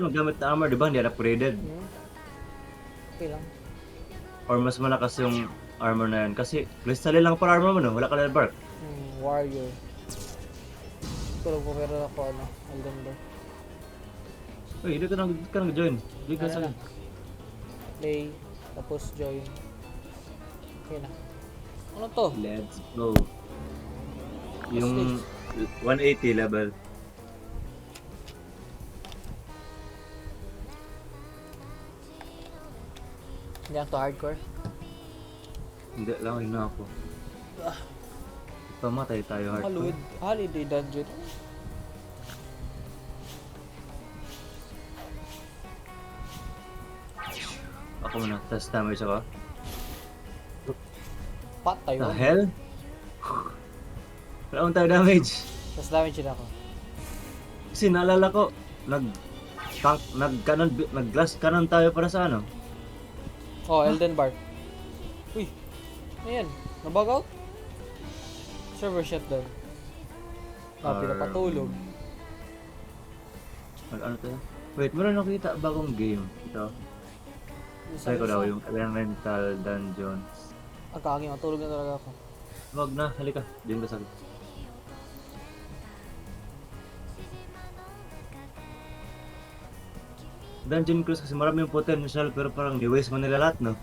ka gamit na armor, di ba? Hindi upgraded. Okay lang. Or mas malakas yung armor na yan. Kasi crystal lang para armor mo, no? Wala ka level bark. Warrior. Tulog ko pero ako Elden Bar. Uy, hindi ka nag-join. Hindi ka sa... Play, tapos join. Okay na. Ano to? Let's go. Yung 180 level. Hindi lang to hardcore. Hindi lang, yun na ako. Pamatay tayo hardcore. Holiday dungeon. Ako muna, test damage ako. Patay The mo. hell? Wala akong tayo damage. Tapos damage din ako. Kasi naalala ko, nag-glass cannon tayo para sa ano? Oh, Elden Bar. Uy. Ayan. Nabug out? Server shutdown. Pinapatulog. Ano tayo? Wait, meron nakita bagong game. Ito. Try ko daw yung Elemental Dungeons. Ang kagi, matulog na talaga ako. Wag na, halika. Diyan ka sa akin. Dungeon Cruise kasi marami yung potential pero parang i-waste mo nila lahat, no?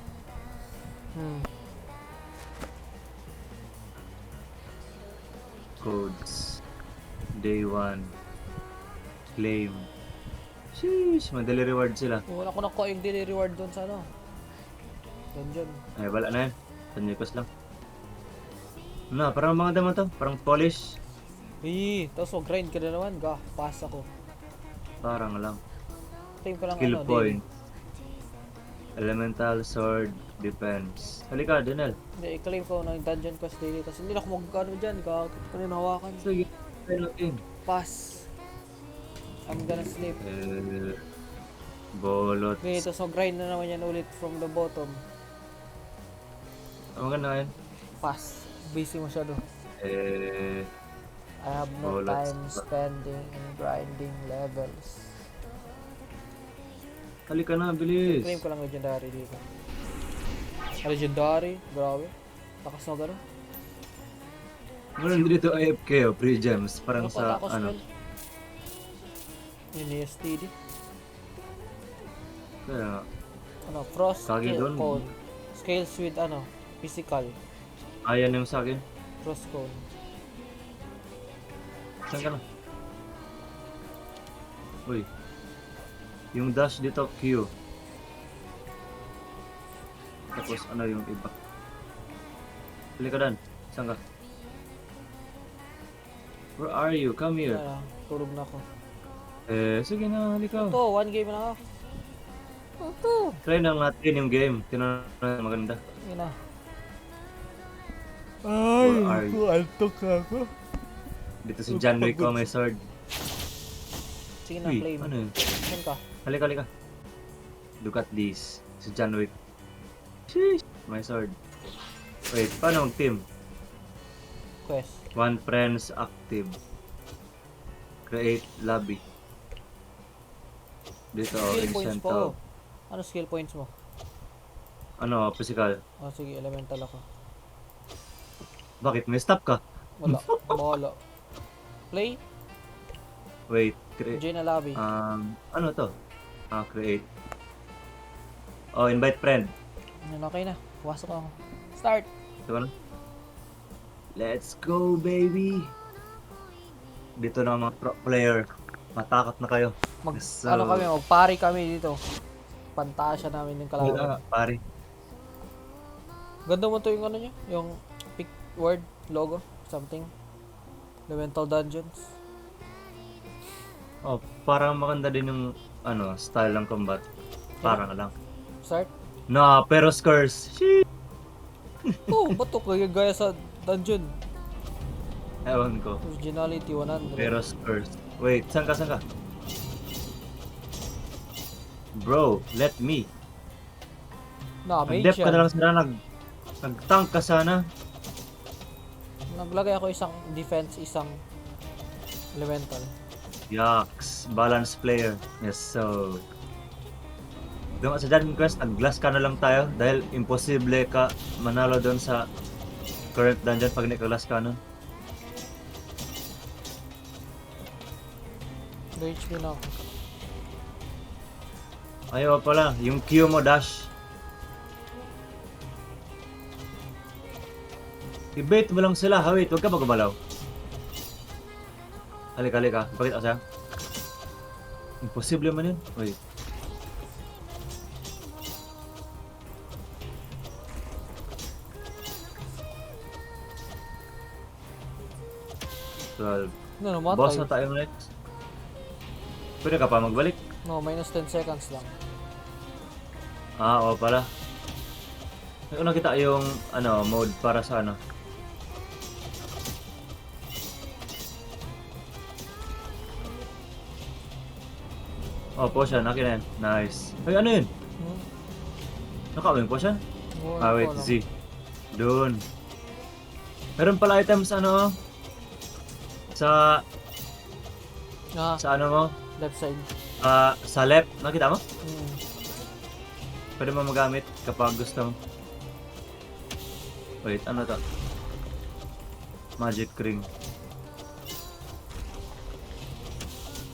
Codes. Day 1. Claim. Sheesh, madali reward sila. Wala ko nakuha yung daily reward doon sa dungeon. Ay, wala na yan. Tanjikos lang. Ano, parang mga dama to. Parang polish. Tapos grind ka na naman. Pass ako. Parang lang. Time ko lang Skill daily. point. Elemental Sword Defense. Halika, Denel. Hindi, i-claim ko ng dungeon quest daily. Kasi hindi na ako magkano dyan. Kanina hawakan. Sige, try natin. Pass. I'm gonna sleep. Bolot. Okay, tapos grind na naman yan ulit from the bottom. Ang maganda yan. Pass. Busy masyado. I have no Bullets. time spending in grinding levels. Halika na, bilis. Claim ko lang legendary dito. Legendary? Grabe. Takas na gano'n. Meron dito AFK o free gems. Parang sa ano. Yun yung STD. Kaya, Frost Kagi skill doon. cone. Scales with physical. ayan yung sa akin. Frost cone. Saan ka na? Uy. Yung dash dito, Q. Tapos ano yung iba? Halika Dan. Saan ka? Where are you? Come here. Tulog na ako. Sige na, halika. Ito, one game na ako. Ito. Try na natin yung game. Tinan na maganda. Yun na. Where are you? Antok ako. Dito si John Wick ko may sword. Sige na, Uy, claim. ano yun? Saan ka? Halika. Look at this. Si John Wick. Sheesh. My sword. Wait, paano mag-team? Quest. One friends active. Create lobby. Dito, Skill points instant po. to. Ano skill points mo? Ano, physical. Sige, elemental ako. Bakit? May stop ka? Wala. Bahala. Play? Wait, create. Join na lobby. Ano to? Create. Oh, invite friend. Okay na. Pumasok ako. Start! Ito ka na? Let's go, baby! Dito na mga pro player. Matakot na kayo. So, Magpari kami dito. Pantasya namin yung kalaban. wala, pare. Ganda mo to yung niya? Yung pick word, logo, something. Elemental Dungeons. Oh, parang maganda din yung style ng combat. Parang lang. Start? No, pero scores. Shit! Ba't to? Gaya sa dungeon. Ewan ko. Originality 100. Pero scores. Wait, saan ka? Bro, let me. Na-mage Nag-dep ka na yan. lang sana. Nag-tank ka sana. Naglagay ako isang defense, isang elemental. Yaks, balance player. Yes, so doon sa Dungeon Quest, nag-glass ka na lang tayo dahil imposible ka manalo doon sa current dungeon pag naka-glass ka nun. May HP na ako. Ayaw pala, yung Q mo dash. I-bait mo lang sila, ha, wait, huwag ka magabalaw. Halika, pakita ko sa'yo. Imposible man yun. Wait. Well, No, namatay. boss na tayo next. Pwede ka pa magbalik? No, minus 10 seconds lang. Ah, oo pala. May una kita yung ano, mode para sa ano. Oh, potion, akin na yan. Nice. Ay, ano yun? Hmm? Nakawin potion? Oh, Ah, wait, wala. Z. Doon. Meron pala items ano, sa Ah, ano mo, left side. sa left. Nakita mo? Hmm. Pwede mo magamit kapag gusto mo. Wait, ano to? Magic ring.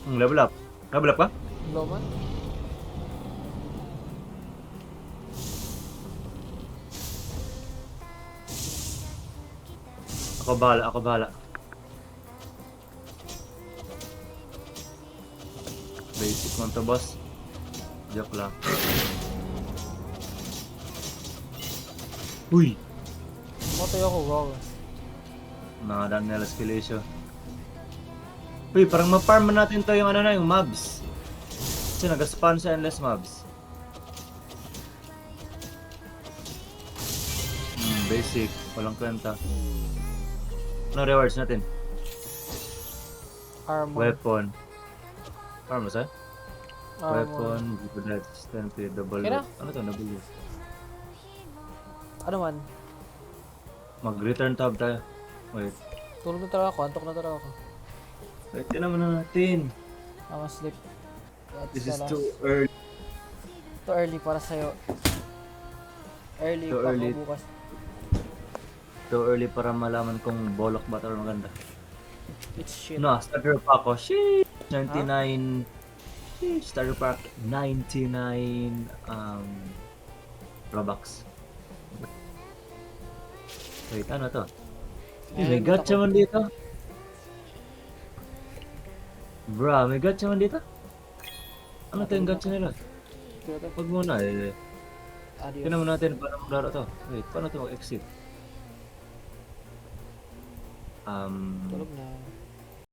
Level up. Level up ka? Low man. Ako bahala. Basic mo to, boss. Joke lang. Uy! Matay ako, wow. Nakadaan nila skillatio. Uy, parang ma-farm natin to yung ano na, yung mobs. Kasi nag-spawn sa endless mobs. Basic. Walang kwenta. Ano rewards natin? Armor. Weapon. Farm mo sa'yo? Armor. Weapon, bullet, strength, double. Kaya na? Ano to? W. Ano man? Mag-return tab tayo. Wait. Tulog na talaga ako. Antok na talaga ako. Wait, naman natin. I'm asleep. This is too early. Too early para sa'yo. Early Too pa early. ako bukas. Too early para malaman kung bolok ba ito or maganda. It's shit. No, starter pack ko. Sheesh! 99. Sheesh, starter pack. 99 Robux. Wait, ano to? May gacha man dito. Bra, may gacha man dito. Ano to yung gacha nila? Huwag muna eh. Adios. Tignan mo natin paano maglaro to. Wait, paano to mag-exit? Tulog na.